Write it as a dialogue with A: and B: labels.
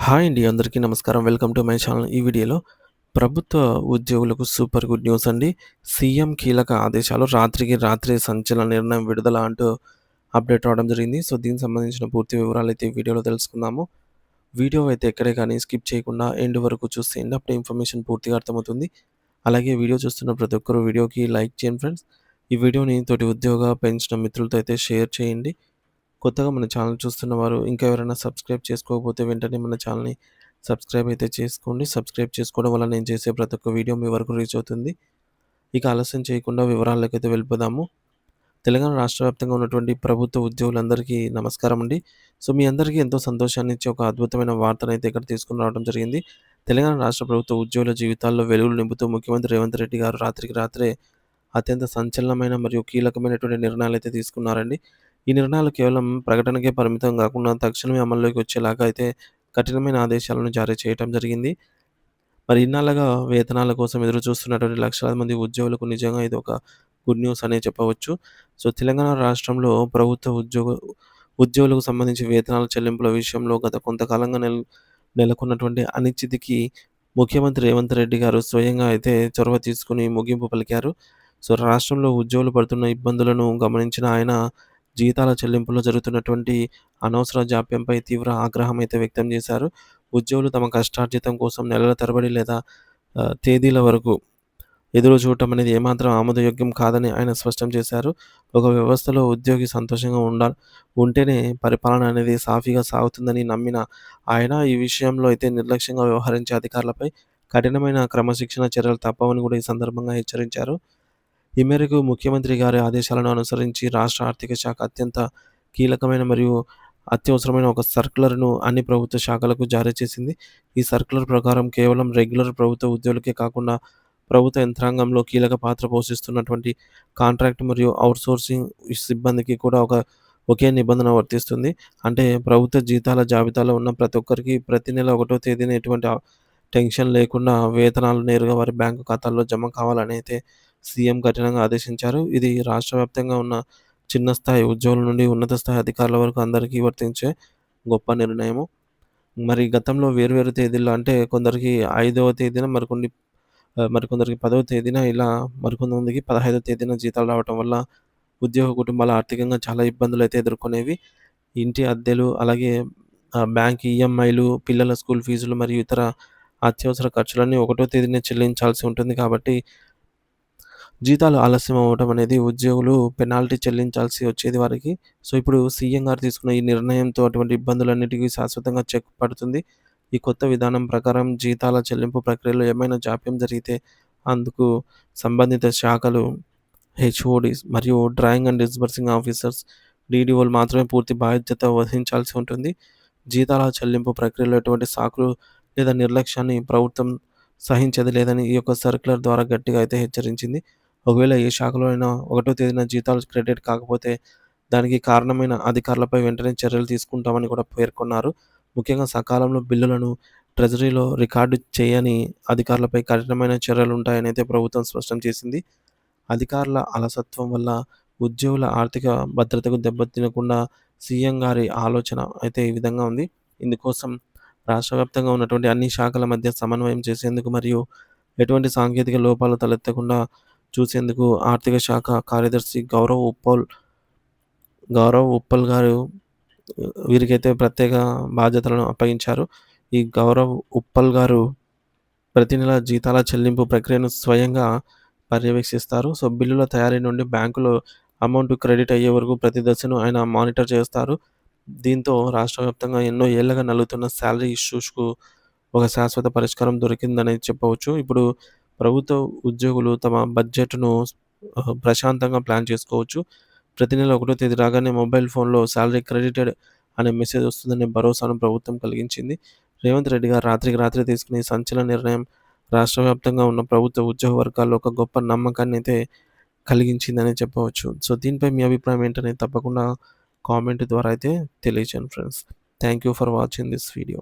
A: Hi అండి. అందరికీ నమస్కారం. Welcome to my channel. ఈ వీడియోలో ప్రభుత్వ ఉద్యోగులకు సూపర్ గుడ్ న్యూస్ అండి. సీఎం కీలక ఆదేశాలు రాత్రికి రాత్రే సంచలన నిర్ణయం విడుదల అంటూ అప్డేట్ రావడం జరిగింది. సో, దీనికి సంబంధించిన పూర్తి వివరాలైతే ఈ వీడియోలో తెలుసుకుందాము. వీడియో అయితే ఎక్కడే కానీ స్కిప్ చేయకుండా ఎండ్ వరకు చూసేయండి. అప్పుడే ఇన్ఫర్మేషన్ పూర్తిగా అర్థమవుతుంది. అలాగే వీడియో చూస్తున్న ప్రతి ఒక్కరు వీడియోకి లైక్ చేయండి ఫ్రెండ్స్. ఈ వీడియోని తోటి ఉద్యోగ పెంచిన మిత్రులతో అయితే షేర్ చేయండి. కొత్తగా మన ఛానల్ చూస్తున్నవారు ఇంకా ఎవరైనా సబ్స్క్రైబ్ చేసుకోకపోతే వెంటనే మన ఛానల్‌ని సబ్స్క్రైబ్ అయితే చేసుకోండి. సబ్స్క్రైబ్ చేసుకోవడం వల్ల నేను చేసే ప్రతి ఒక్క వీడియో మీ వరకు రీచ్ అవుతుంది. ఇక ఆలస్యం చేయకుండా వివరాల్లోకైతే వెళ్ళిపోదాము. తెలంగాణ రాష్ట్ర వ్యాప్తంగా ఉన్నటువంటి ప్రభుత్వ ఉద్యోగులందరికీ నమస్కారం అండి. సో, మీ అందరికీ ఎంతో సంతోషాన్నిచ్చే ఒక అద్భుతమైన వార్తనైతే ఇక్కడ తీసుకొని రావడం జరిగింది. తెలంగాణ రాష్ట్ర ప్రభుత్వ ఉద్యోగుల జీవితాల్లో వెలుగులు నింపుతూ ముఖ్యమంత్రి రేవంత్ రెడ్డి గారు రాత్రికి రాత్రే అత్యంత సంచలనమైన మరియు కీలకమైనటువంటి నిర్ణయాలైతే తీసుకున్నారండి. ఈ నిర్ణయాలు కేవలం ప్రకటనకే పరిమితం గాకుండా తక్షణమే అమల్లోకి వచ్చేలాగా అయితే కఠినమైన ఆదేశాలను జారీ చేయటం జరిగింది. మరి ఇన్నాళ్లుగా వేతనాల కోసం ఎదురు చూస్తున్నటువంటి లక్షలాది మంది ఉద్యోగులకు నిజంగా ఇదొక గుడ్ న్యూస్ అనే చెప్పవచ్చు. సో, తెలంగాణ రాష్ట్రంలో ప్రభుత్వ ఉద్యోగులకు సంబంధించి వేతనాల చెల్లింపుల విషయంలో గత కొంతకాలంగా నెలకొన్నటువంటి అనిశ్చితికి ముఖ్యమంత్రి రేవంత్ రెడ్డి గారు స్వయంగా అయితే చొరవ తీసుకొని ముగింపు పలికారు. సో, రాష్ట్రంలో ఉద్యోగులు పడుతున్న ఇబ్బందులను గమనించిన ఆయన జీతాల చెల్లింపులో జరుగుతున్నటువంటి అనవసర జాప్యంపై తీవ్ర ఆగ్రహం అయితే వ్యక్తం చేశారు. ఉద్యోగులు తమ కష్టార్జితం కోసం నెలల తరబడి లేదా తేదీల వరకు ఎదురు చూడటం అనేది ఏమాత్రం ఆమోదయోగ్యం కాదని ఆయన స్పష్టం చేశారు. ఒక వ్యవస్థలో ఉద్యోగి సంతోషంగా ఉంటేనే పరిపాలన అనేది సాఫీగా సాగుతుందని నమ్మిన ఆయన ఈ విషయంలో అయితే నిర్లక్ష్యంగా వ్యవహరించే అధికారులపై కఠినమైన క్రమశిక్షణ చర్యలు తప్పవని కూడా ఈ సందర్భంగా హెచ్చరించారు. ఈ మేరకు ముఖ్యమంత్రి గారి ఆదేశాలను అనుసరించి రాష్ట్ర ఆర్థిక శాఖ అత్యంత కీలకమైన మరియు అత్యవసరమైన ఒక సర్క్యులర్‌ను అన్ని ప్రభుత్వ శాఖలకు జారీ చేసింది. ఈ సర్క్యులర్ ప్రకారం కేవలం రెగ్యులర్ ప్రభుత్వ ఉద్యోగులకే కాకుండా ప్రభుత్వ యంత్రాంగంలో కీలక పాత్ర పోషిస్తున్నటువంటి కాంట్రాక్ట్ మరియు ఔట్‌సోర్సింగ్ సిబ్బందికి కూడా ఒకే నిబంధన వర్తిస్తుంది. అంటే ప్రభుత్వ జీతాల జాబితాలో ఉన్న ప్రతి ఒక్కరికి ప్రతి నెల ఒకటో తేదీన ఎటువంటి టెన్షన్ లేకుండా వేతనాలు నేరుగా వారి బ్యాంకు ఖాతాల్లో జమ కావాలని అయితే సీఎం కఠినంగా ఆదేశించారు. ఇది రాష్ట్ర వ్యాప్తంగా ఉన్న చిన్న స్థాయి ఉద్యోగుల నుండి ఉన్నత స్థాయి అధికారుల వరకు అందరికీ వర్తించే గొప్ప నిర్ణయము. మరి గతంలో వేర్వేరు తేదీల్లో అంటే కొందరికి 5వ తేదీన మరికొందరికి 10వ తేదీన ఇలా మరికొంతమందికి 15వ తేదీన జీతాలు రావటం వల్ల ఉద్యోగ కుటుంబాలు ఆర్థికంగా చాలా ఇబ్బందులైతే ఎదుర్కొనేవి. ఇంటి అద్దెలు అలాగే బ్యాంక్ ఈఎంఐలు, పిల్లల స్కూల్ ఫీజులు మరియు ఇతర అత్యవసర ఖర్చులన్నీ ఒకటో తేదీనే చెల్లించాల్సి ఉంటుంది కాబట్టి జీతాలు ఆలస్యం అవ్వడం అనేది ఉద్యోగులు పెనాల్టీ చెల్లించాల్సి వచ్చేది వారికి. సో, ఇప్పుడు సీఎం గారు తీసుకున్న ఈ నిర్ణయంతో అటువంటి ఇబ్బందులన్నిటికీ శాశ్వతంగా చెక్ పడుతుంది. ఈ కొత్త విధానం ప్రకారం జీతాల చెల్లింపు ప్రక్రియలో ఏమైనా జాప్యం జరిగితే అందుకు సంబంధిత శాఖలు, హెచ్ఓడీస్ మరియు డ్రాయింగ్ అండ్ డిస్బర్సింగ్ ఆఫీసర్స్, డీడీఓలు మాత్రమే పూర్తి బాధ్యత వహించాల్సి ఉంటుంది. జీతాల చెల్లింపు ప్రక్రియలో ఎటువంటి సాకులు లేదా నిర్లక్ష్యాన్ని ప్రభుత్వం సహించేది లేదని ఈ యొక్క సర్క్యులర్ ద్వారా గట్టిగా అయితే హెచ్చరించింది. ఒకవేళ ఏ శాఖలో అయినా ఒకటో తేదీన జీతాలు క్రెడిట్ కాకపోతే దానికి కారణమైన అధికారులపై వెంటనే చర్యలు తీసుకుంటామని కూడా పేర్కొన్నారు. ముఖ్యంగా సకాలంలో బిల్లులను ట్రెజరీలో రికార్డు చేయని అధికారులపై కఠినమైన చర్యలుంటాయని అయితే ప్రభుత్వం స్పష్టం చేసింది. అధికారుల అలసత్వం వల్ల ఉద్యోగుల ఆర్థిక భద్రతకు దెబ్బతినకుండా సీఎం గారి ఆలోచన అయితే ఈ విధంగా ఉంది. ఇందుకోసం రాష్ట్ర వ్యాప్తంగా ఉన్నటువంటి అన్ని శాఖల మధ్య సమన్వయం చేసేందుకు మరియు ఎటువంటి సాంకేతిక లోపాలు తలెత్తకుండా చూసేందుకు ఆర్థిక శాఖ కార్యదర్శి గౌరవ్ ఉప్పల్ గారు వీరికైతే ప్రత్యేక బాధ్యతలను అప్పగించారు. ఈ గౌరవ్ ఉప్పల్ గారు ప్రతి నెల జీతాల చెల్లింపు ప్రక్రియను స్వయంగా పర్యవేక్షిస్తారు. సో, బిల్లుల తయారీ నుండి బ్యాంకులో అమౌంట్ క్రెడిట్ అయ్యే వరకు ప్రతి దశను ఆయన మానిటర్ చేస్తారు. దీంతో రాష్ట్ర వ్యాప్తంగా ఎన్నో ఏళ్లుగా నలుగుతున్న సాలరీ ఇష్యూస్‌కు ఒక శాశ్వత పరిష్కారం దొరికిందని చెప్పవచ్చు. ఇప్పుడు ప్రభుత్వ ఉద్యోగులు తమ బడ్జెట్‌ను ప్రశాంతంగా ప్లాన్ చేసుకోవచ్చు. ప్రతి నెల ఒకటో తేదీ రాగానే మొబైల్ ఫోన్‌లో సాలరీ క్రెడిటెడ్ అనే మెసేజ్ వస్తుందనే భరోసాను ప్రభుత్వం కలిగించింది. రేవంత్ రెడ్డి గారు రాత్రికి రాత్రే తీసుకున్న ఈ సంచలన నిర్ణయం రాష్ట్ర వ్యాప్తంగా ఉన్న ప్రభుత్వ ఉద్యోగ వర్గాల్లో ఒక గొప్ప నమ్మకాన్నయితే కలిగించిందనే చెప్పవచ్చు. సో, దీనిపై మీ అభిప్రాయం ఏంటనేది తప్పకుండా కామెంట్ ద్వారా అయితే తెలియచేయండి friends. Thank you for watching this video.